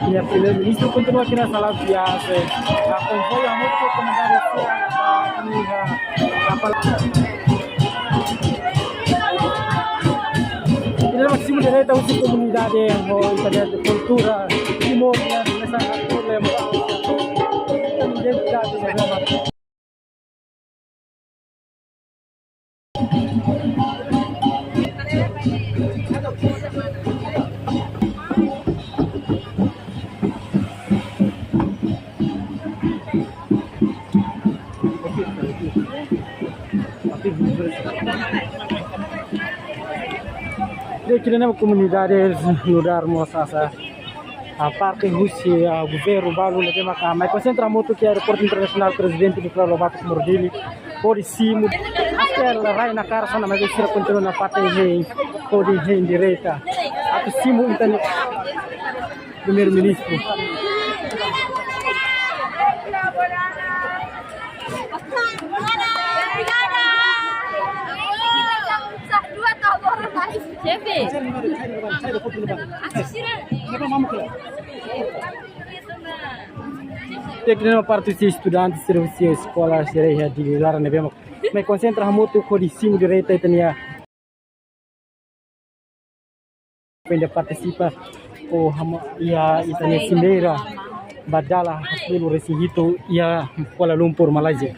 Minha primeiro-ministro continua aqui na sala de viagem. Acompanha muito o comentário da máximo direito a usi comunidade o internet de cultura timor nessa problema identidade da Aqui na comunidade lugar moça a parte Rússia o governo balu lebe maka mas concentra muito que é aeroporto internacional presidente do Claro Lobato Mordili por cima aquela vai na cara só na mas ele continua na parte por direita a cima internet primeiro-ministro Tecnologia parte de estudantes serviço escola seria de lá na bema mas concentra muito com de cima direita e tinha ainda participa o ia itania cimeira badala pelo Recife ia Kuala Lumpur Malaysia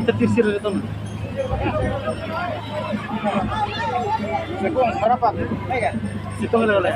Kita tersier itu. Sekong berapa? Mega. Sekong lele.